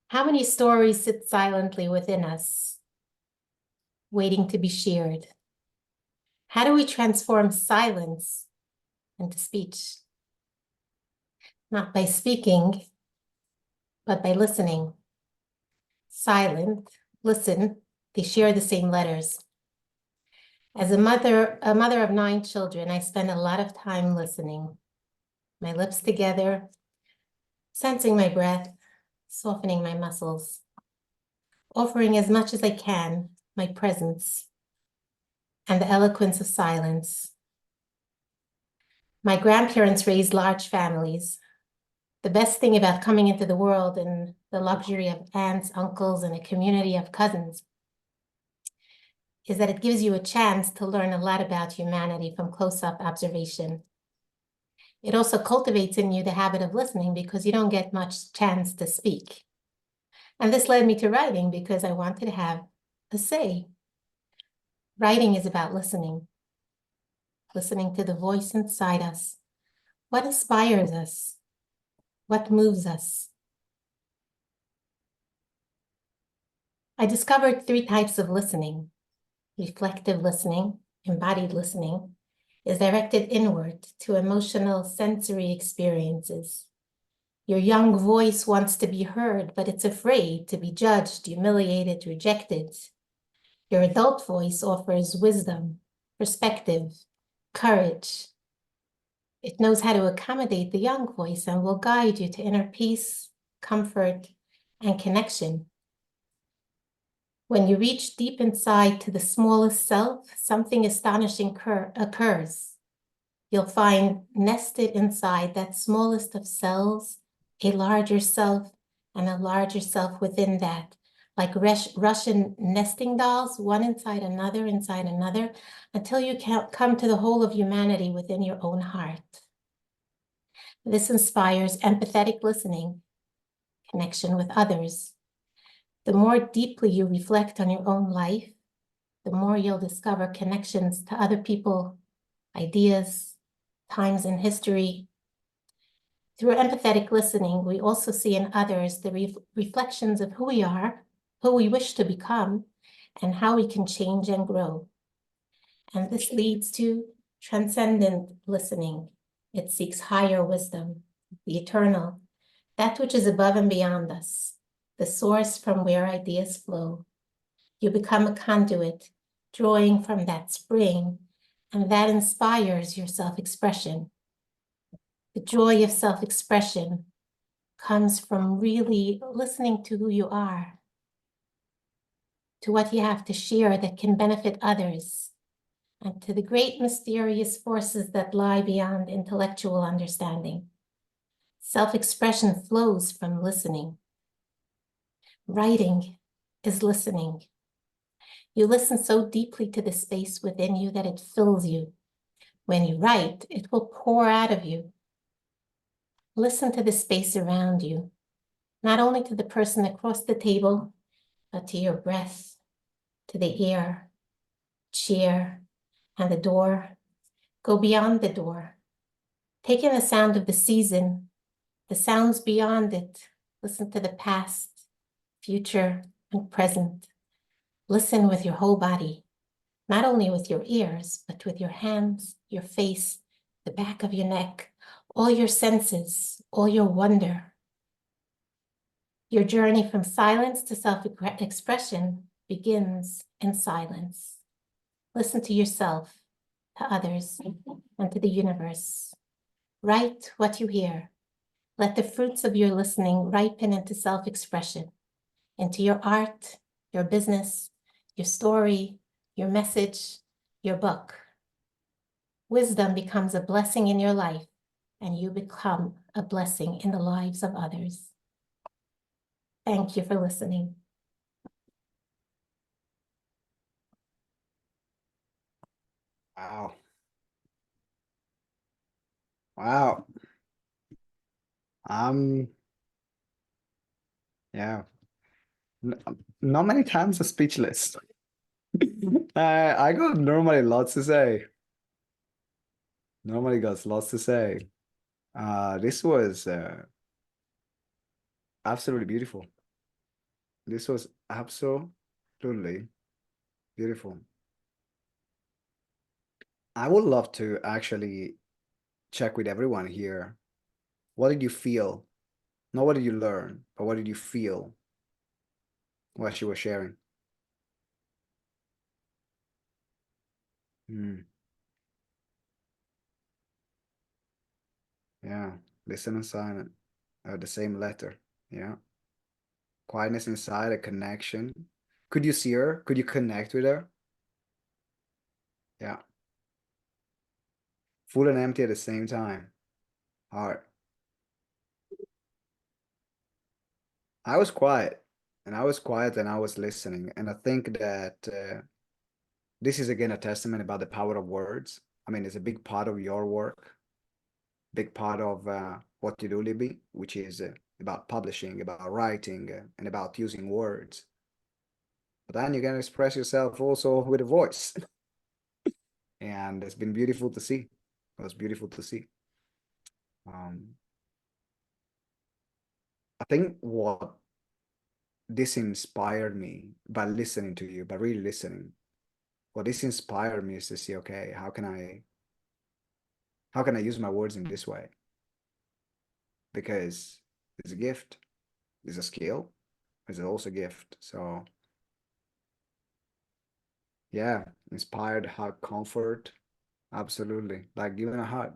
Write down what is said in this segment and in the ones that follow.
How many stories sit silently within us, waiting to be shared? How do we transform silence into speech? Not by speaking, but by listening. Silent, listen, they share the same letters. As a mother of 9 children, I spend a lot of time listening. My lips together, sensing my breath, softening my muscles, offering as much as I can my presence and the eloquence of silence. My grandparents raised large families. The best thing about coming into the world and the luxury of aunts, uncles, and a community of cousins is that it gives you a chance to learn a lot about humanity from close-up observation. It also cultivates in you the habit of listening because you don't get much chance to speak. And this led me to writing because I wanted to have a say. Writing is about listening to the voice inside us. What inspires us? What moves us? I discovered 3 types of listening. Reflective listening, embodied listening, is directed inward to emotional sensory experiences. Your young voice wants to be heard, but it's afraid to be judged, humiliated, rejected. Your adult voice offers wisdom, perspective, courage. It knows how to accommodate the young voice and will guide you to inner peace, comfort, and connection. When you reach deep inside to the smallest self, something astonishing occurs. You'll find nested inside that smallest of cells, a larger self and a larger self within that, like Russian nesting dolls, one inside another, until you come to the whole of humanity within your own heart. This inspires empathetic listening, connection with others. The more deeply you reflect on your own life, the more you'll discover connections to other people, ideas, times in history. Through empathetic listening, we also see in others the reflections of who we are, who we wish to become, and how we can change and grow. And this leads to transcendent listening. It seeks higher wisdom, the eternal, that which is above and beyond us, the source from where ideas flow. You become a conduit, drawing from that spring, and that inspires your self-expression. The joy of self-expression comes from really listening to who you are, to what you have to share that can benefit others, and to the great mysterious forces that lie beyond intellectual understanding. Self-expression flows from listening. Writing is listening. You listen so deeply to the space within you that it fills you. When you write, it will pour out of you. Listen to the space around you, not only to the person across the table, but to your breath, to the air, chair, and the door. Go beyond the door. Take in the sound of the season, the sounds beyond it. Listen to the past, future, and present. Listen with your whole body, not only with your ears, but with your hands, your face, the back of your neck, all your senses, all your wonder. Your journey from silence to self-expression begins in silence. Listen to yourself, to others, and to the universe. Write what you hear. Let the fruits of your listening ripen into self-expression, into your art, your business, your story, your message, your book. Wisdom becomes a blessing in your life, and you become a blessing in the lives of others. Thank you for listening. Wow. Wow. Yeah. Not many times I'm speechless. I got normally lots to say. Normally got lots to say. This was absolutely beautiful. This was absolutely beautiful. I would love to actually check with everyone here. What did you feel? Not what did you learn, but what did you feel while she was sharing? Hmm. Yeah, listen and silent are the same letter. Yeah, quietness inside, a connection. Could you see her? Could you connect with her? Yeah, full and empty at the same time. Hard. I was quiet, and I was quiet, and I was listening, and I think that this is again a testament about the power of words. I mean, it's a big part of your work, big part of what you do, Libby, which is about publishing, about writing, and about using words. But then you can express yourself also with a voice. And it's been beautiful to see. It was beautiful to see. Um, I think what this inspired me by listening to you, by really listening, what this inspired me is to see, okay, how can I use my words in this way? Because it's a gift, it's a skill, it's also a gift. So yeah, inspired, hug, comfort, absolutely, like giving a hug.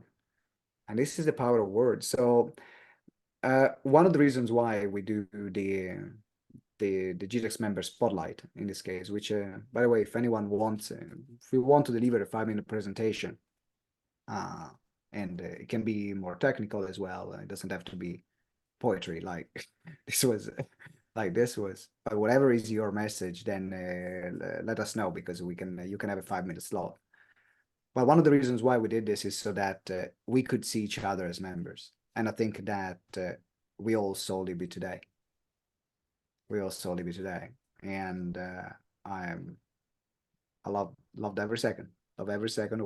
And this is the power of words. So one of the reasons why we do the GTeX member spotlight in this case, which by the way, if anyone wants, if we want to deliver a 5-minute presentation, uh, and it can be more technical as well. It doesn't have to be poetry like this was, but whatever is your message, then let us know because we can you can have a 5-minute slot. But one of the reasons why we did this is so that we could see each other as members, and I think that we all saw Libby today. We all saw Libby today, and I'm I loved every second of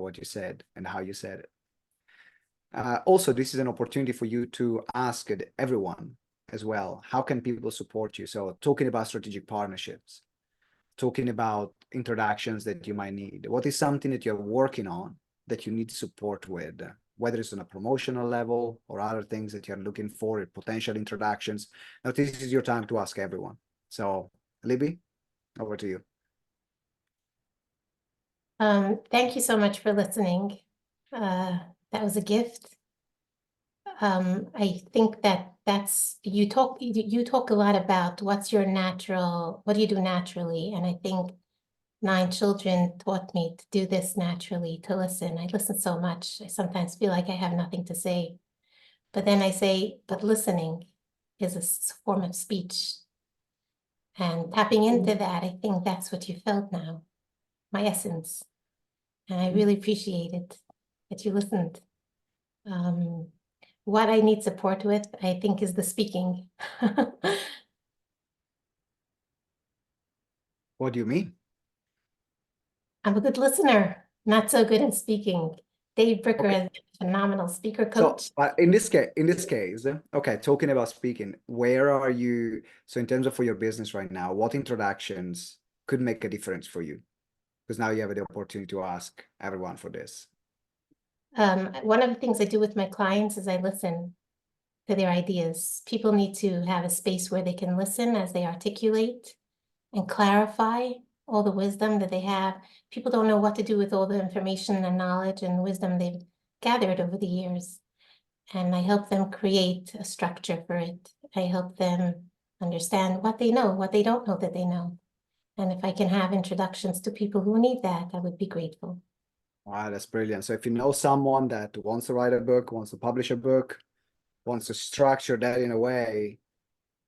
what you said and how you said it. Also, this is an opportunity for you to ask everyone as well, how can people support you? So talking about strategic partnerships, talking about introductions that you might need. What is something that you're working on that you need support with, whether it's on a promotional level or other things that you're looking for, potential introductions. Now, this is your time to ask everyone. So, Libby, over to you. Thank you so much for listening. That was a gift. I think that's you talk a lot about what's your natural, what do you do naturally? And I think 9 children taught me to do this naturally, to listen. I listen so much. I sometimes feel like I have nothing to say. But then I say, but listening is a form of speech. And tapping into that, I think that's what you felt now, my essence. And I really appreciate it that you listened. What I need support with, I think, is the speaking. What do you mean? I'm a good listener, not so good at speaking. Dave Bricker Okay. has been a phenomenal speaker So, coach. in this case, okay, talking about speaking, where are you? So, in terms of for your business right now, what introductions could make a difference for you? Because now you have the opportunity to ask everyone for this. One of the things I do with my clients is I listen to their ideas. People need to have a space where they can listen as they articulate and clarify all the wisdom that they have. People don't know what to do with all the information and knowledge and wisdom they've gathered over the years. And I help them create a structure for it. I help them understand what they know, what they don't know that they know. And if I can have introductions to people who need that, I would be grateful. Wow, that's brilliant. So, if you know someone that wants to write a book, wants to publish a book, wants to structure that in a way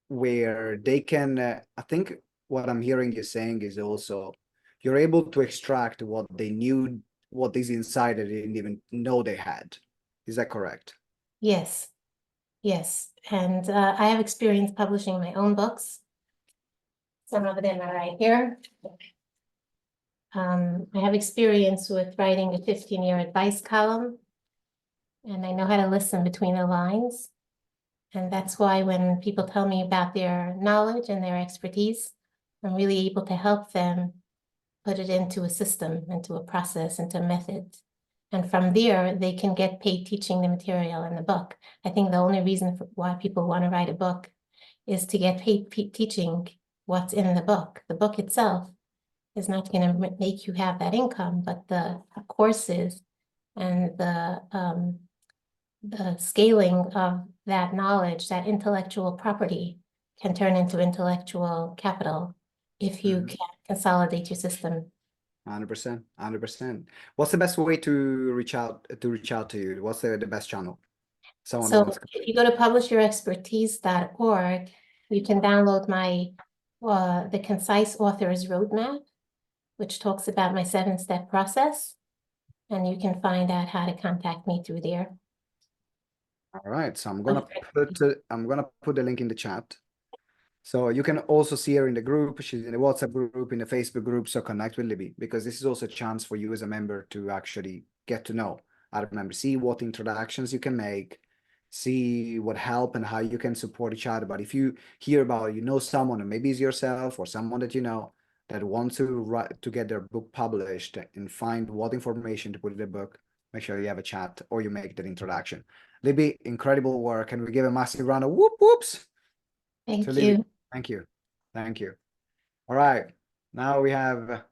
where they can, I think what I'm hearing you saying is also you're able to extract what they knew, what is inside that they didn't even know they had. Is that correct? Yes, yes. And I have experience publishing my own books. Some of them are right here. I have experience with writing a 15-year advice column, and I know how to listen between the lines. And that's why when people tell me about their knowledge and their expertise, I'm really able to help them put it into a system, into a process, into a method. And from there, they can get paid teaching the material in the book. I think the only reason why people want to write a book is to get paid teaching what's in the book. The book itself is not going to make you have that income, but the courses and the scaling of that knowledge, that intellectual property, can turn into intellectual capital if you can consolidate your system. 100%, 100%. What's the best way to reach out to you? What's the best channel? Someone So wants to. if you go to publishyourexpertise.org, you can download my the Concise Author's Roadmap, which talks about my 7-step process, and you can find out how to contact me through there. All right, so I'm gonna put the link in the chat. So you can also see her in the group. She's in the WhatsApp group, in the Facebook group. So connect with Libby, because this is also a chance for you as a member to actually get to know other members, see what introductions you can make, see what help and how you can support each other. But if you hear about, someone, or maybe it's yourself or someone that you know that wants to get their book published and find what information to put in the book, make sure you have a chat or you make that introduction. Libby, incredible work. Can we give a massive round of whoops? Thank Libby. you. Thank you. Thank you. All right. Now we have